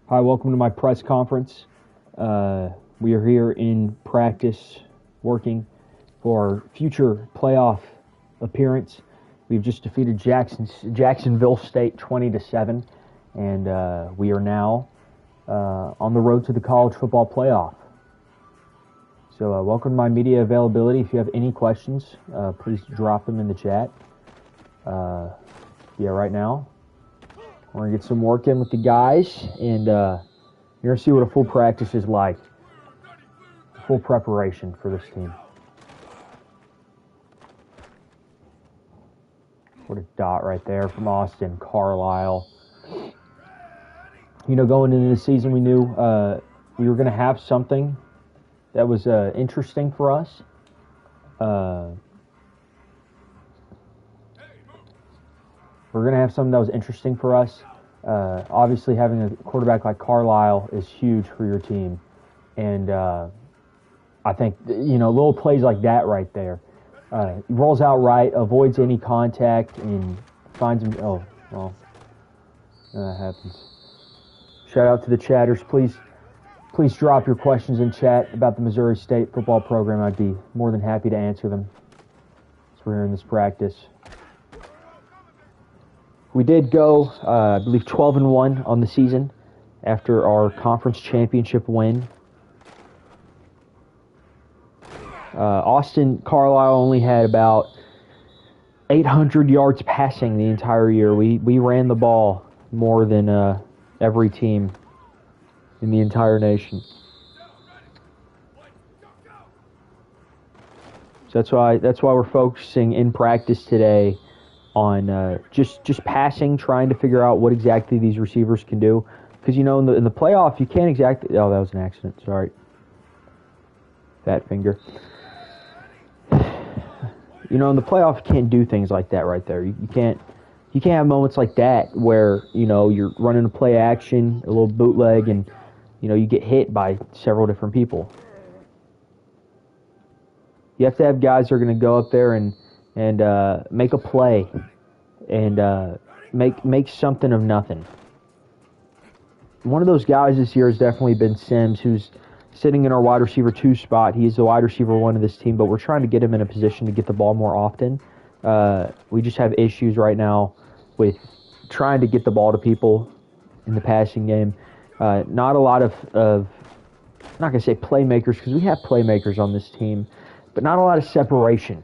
Hi, welcome to my press conference. We are here in practice working for our future playoff appearance. We've just defeated Jacksonville State 20-7, and we are now on the road to the college football playoff. So welcome to my media availability. If you have any questions, please drop them in the chat. Right now, we're going to get some work in with the guys, and you're going to see what a full practice is like. Full preparation for this team. What a dot right there from Austin Carlisle. You know, going into the season, we knew we were going to have something that was interesting for us. We're going to have something that was interesting for us. Obviously, having a quarterback like Carlisle is huge for your team. And I think, little plays like that right there. He rolls out right, avoids any contact, and finds him. Oh, well, that happens. Shout out to the chatters. Please drop your questions in chat about the Missouri State football program. I'd be more than happy to answer them. So we're here in this practice. We did go, I believe, 12-1 on the season after our conference championship win. Austin Carlisle only had about 800 yards passing the entire year. We ran the ball more than every team in the entire nation. So that's why we're focusing in practice today on just passing, trying to figure out what exactly these receivers can do. Because, in the playoff, you can't exactly... Oh, that was an accident. Sorry. Fat finger. In the playoff, you can't do things like that right there. You can't have moments like that where, you're running a play action, a little bootleg, and, you get hit by several different people. You have to have guys that are going to go up there and make a play and make something of nothing. One of those guys this year has definitely been Sims, who's sitting in our wide receiver 2 spot. He's the wide receiver 1 of this team, but we're trying to get him in a position to get the ball more often. We just have issues right now with trying to get the ball to people in the passing game. Not a lot of I'm not going to say playmakers, because we have playmakers on this team, but not a lot of separation.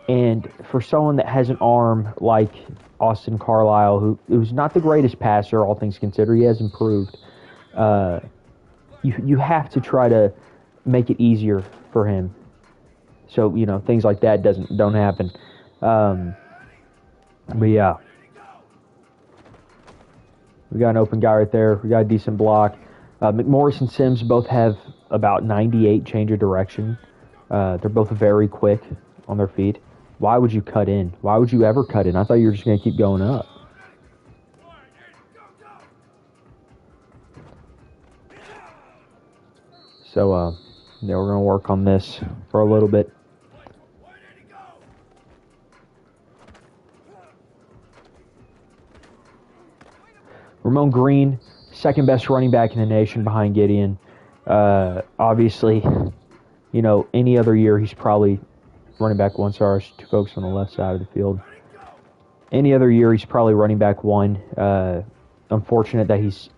And for someone that has an arm like Austin Carlisle, who's not the greatest passer, all things considered, he has improved. You have to try to make it easier for him, so things like that don't happen. But yeah, we got an open guy right there. We got a decent block. McMorris and Sims both have about 98 change of direction. They're both very quick on their feet. Why would you cut in? Why would you ever cut in? I thought you were just going to keep going up. So, we're going to work on this for a little bit. Ramon Green, second best running back in the nation behind Gideon. Obviously, any other year he's probably running back 1. Sorry, two folks on the left side of the field. Any other year he's probably running back 1. Unfortunate that he's,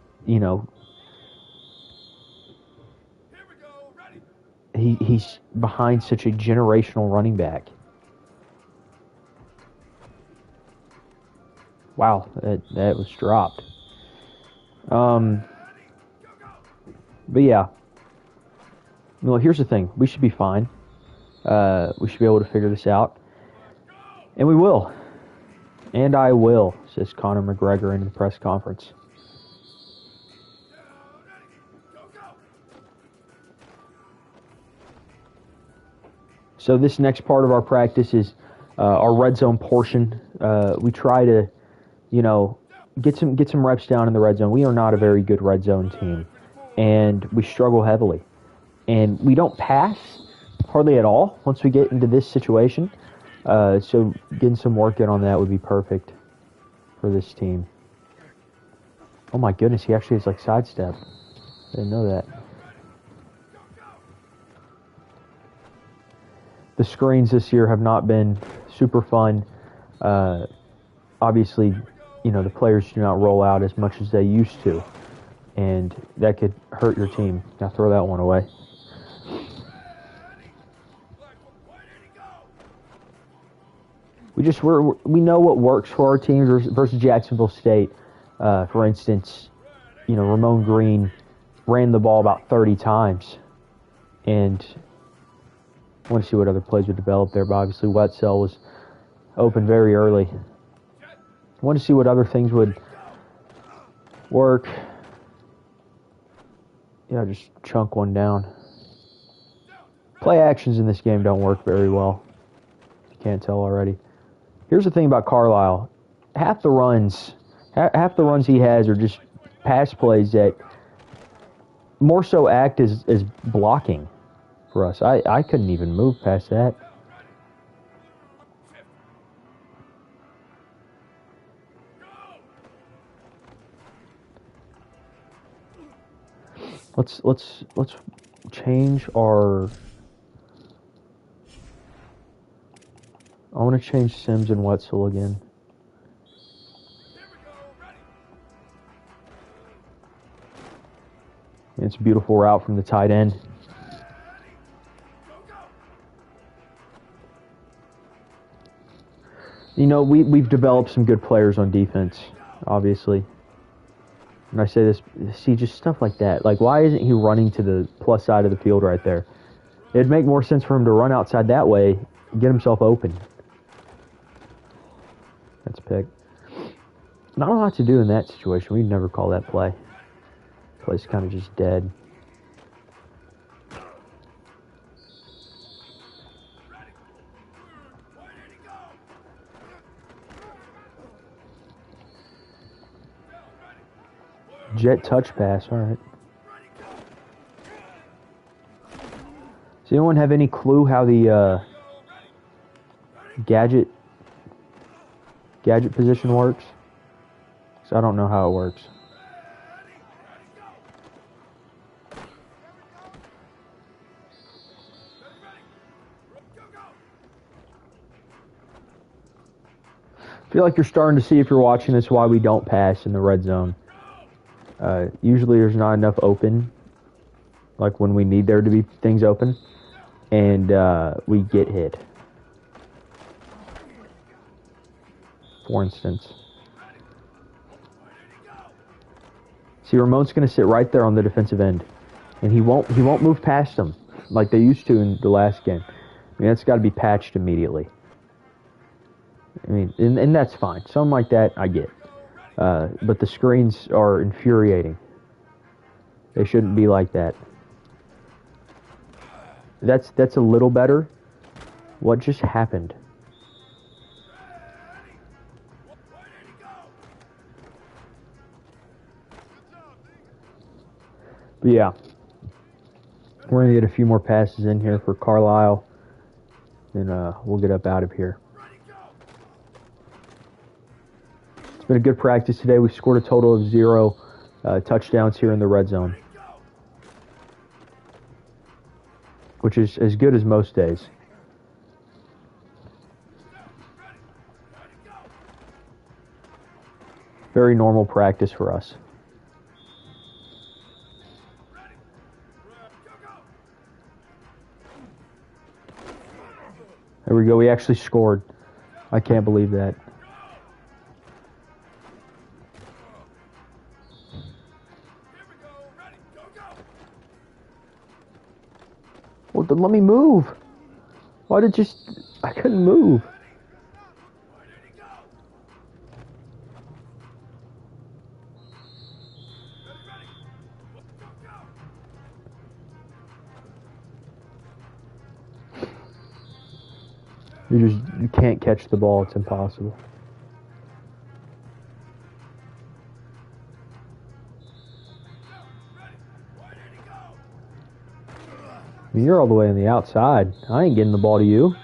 he's behind such a generational running back. Wow, that was dropped. But yeah. Well, here's the thing. We should be fine. We should be able to figure this out. And we will. And I will, says Conor McGregor in the press conference. So this next part of our practice is our red zone portion. We try to, get some reps down in the red zone. We are not a very good red zone team, and we struggle heavily. And we don't pass hardly at all once we get into this situation. So getting some work in on that would be perfect for this team. Oh my goodness, he actually has like sidestep. I didn't know that. The screens this year have not been super fun. Obviously, you know, the players do not roll out as much as they used to, and that could hurt your team. Now throw that one away. We know what works for our team versus Jacksonville State. For instance, you know, Ramon Green ran the ball about 30 times, and I want to see what other plays would develop there. But obviously, Wetzel was open very early. I want to see what other things would work. Yeah, just chunk one down. Play actions in this game don't work very well. You can't tell already. Here's the thing about Carlisle. Half the runs he has are just pass plays that more so act as blocking for us. I couldn't even move past that. Let's change our. I want to change Sims and Wetzel again. It's a beautiful route from the tight end. You know, we've developed some good players on defense, obviously. And I say this, see, just stuff like that. Like, why isn't he running to the plus side of the field right there? It'd make more sense for him to run outside that way, get himself open. That's a pick. Not a lot to do in that situation. We'd never call that play. Play's kind of just dead. Jet touch pass, all right. Does anyone have any clue how the gadget position works? Because I don't know how it works. I feel like you're starting to see, if you're watching this, why we don't pass in the red zone. Usually there's not enough open, like when we need there to be things open, and we get hit. For instance. See, Ramon's going to sit right there on the defensive end, and he won't move past him like they used to in the last game. I mean, that's got to be patched immediately. I mean, and that's fine. Something like that, I get. But the screens are infuriating. They shouldn't be like that. That's a little better. What just happened? But yeah, we're going to get a few more passes in here for Carlisle, and we'll get up out of here. It's been a good practice today. We scored a total of 0 touchdowns here in the red zone, which is as good as most days. Very normal practice for us. There we go. We actually scored. I can't believe that. Well, then let me move. Why did I couldn't move. You can't catch the ball. It's impossible. I mean, you're all the way on the outside. I ain't getting the ball to you.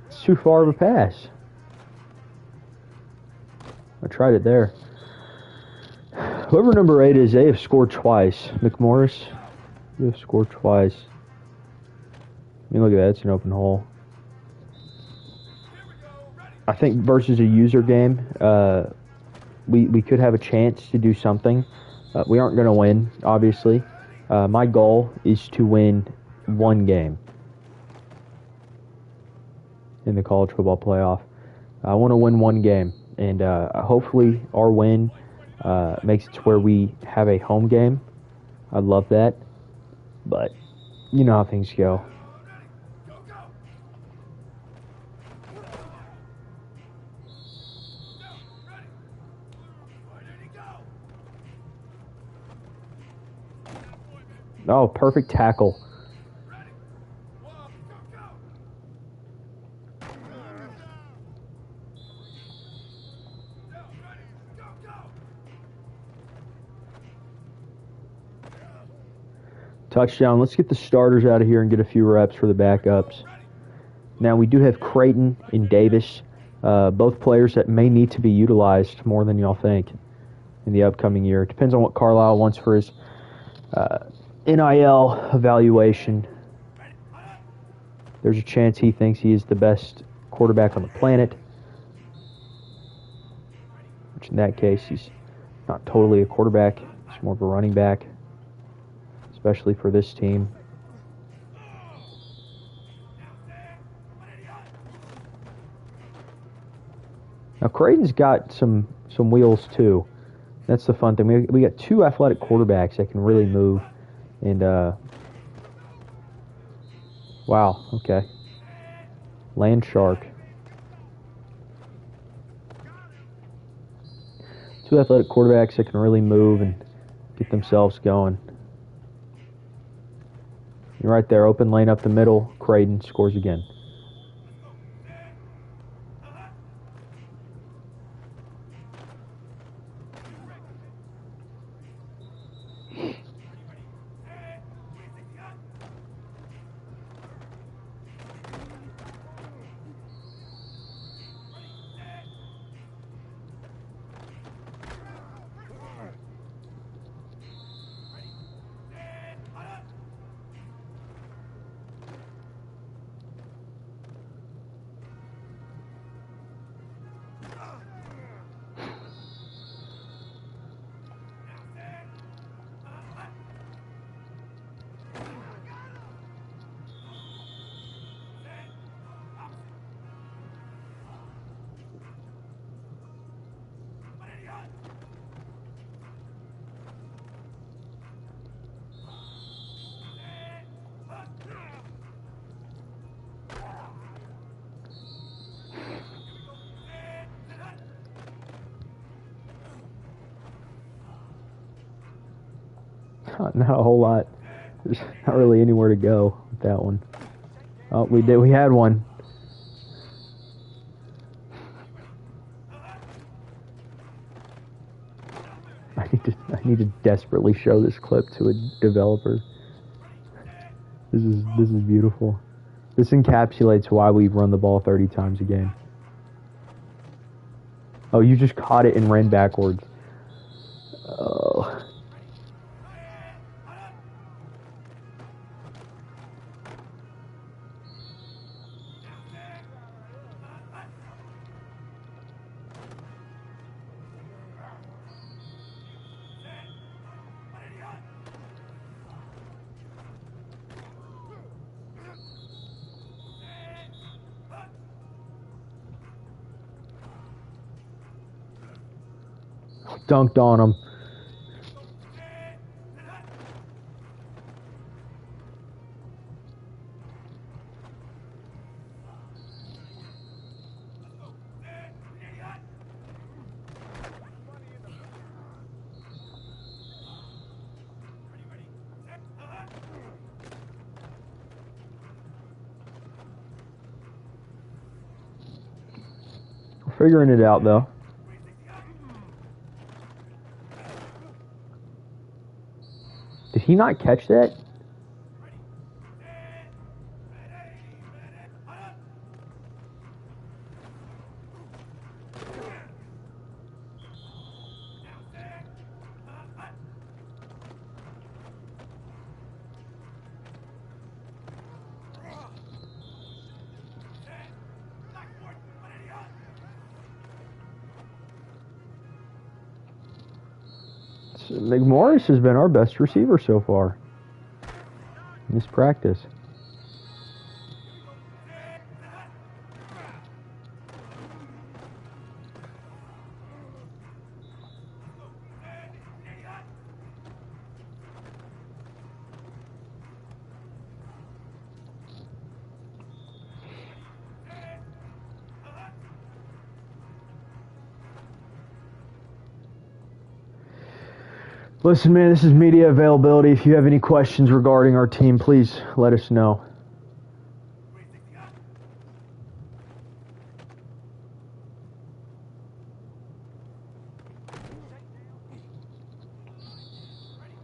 It's too far of a pass. I tried it there. Whoever number 8 is, they have scored twice. McMorris, you have scored twice. I mean, look at that. It's an open hole. I think versus a user game, we could have a chance to do something. We aren't going to win, obviously. My goal is to win one game in the college football playoff. I want to win one game, and hopefully our win makes it to where we have a home game. I'd love that, but you know how things go. Oh, perfect tackle. Touchdown. Let's get the starters out of here and get a few reps for the backups. Now, we do have Creighton and Davis, both players that may need to be utilized more than y'all think in the upcoming year. It depends on what Carlisle wants for his NIL evaluation. There's a chance he thinks he is the best quarterback on the planet, which in that case, he's not totally a quarterback. He's more of a running back, especially for this team. Now, Creighton's got some wheels, too. That's the fun thing. We got two athletic quarterbacks that can really move. And, wow, okay. Land Shark. Two athletic quarterbacks that can really move and get themselves going. You're right there, open lane up the middle. Creighton scores again. Not a whole lot. There's not really anywhere to go with that one. Oh, we had one. I need to desperately show this clip to a developer. This is beautiful. This encapsulates why we run the ball 30 times a game. Oh, you just caught it and ran backwards. Oh. Dunked on him. We're figuring it out, though. Did he not catch that? McMorris has been our best receiver so far in this practice. Listen, man, this is media availability. If you have any questions regarding our team, please let us know.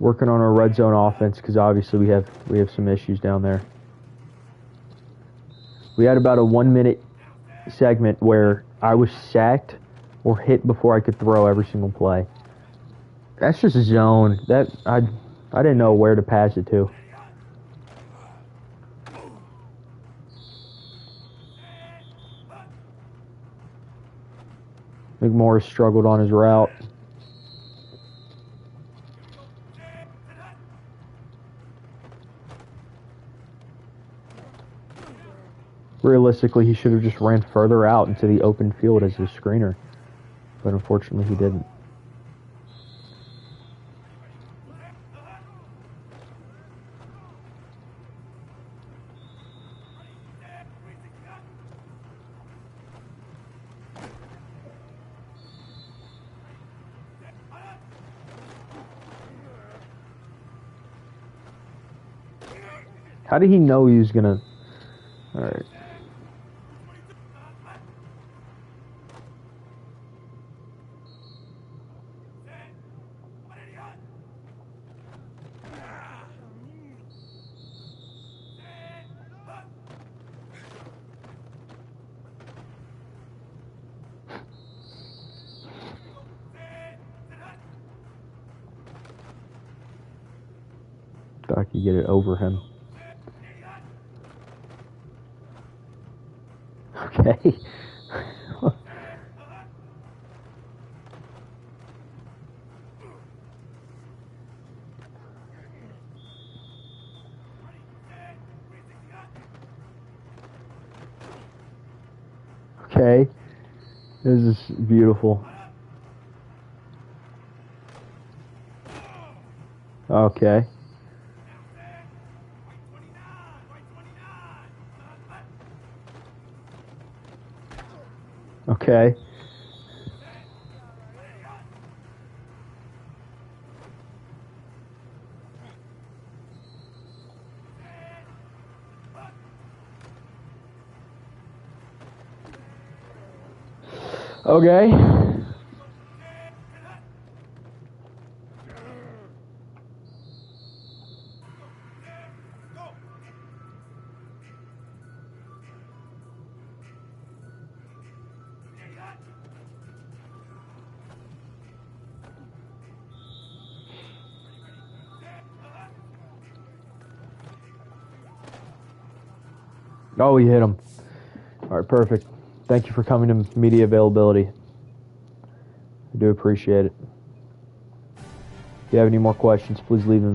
Working on our red zone offense because obviously we have some issues down there. We had about a 1-minute segment where I was sacked or hit before I could throw every single play. That's just a zone. That I didn't know where to pass it to. McMorris struggled on his route. Realistically, he should have just ran further out into the open field as a screener. But unfortunately, he didn't. How did he know he was gonna... Alright. Thought I could get it over him. Okay. Okay. This is beautiful. Okay. Okay. Okay. Oh, he hit him. All right, perfect. Thank you for coming to media availability. I do appreciate it. If you have any more questions, please leave them.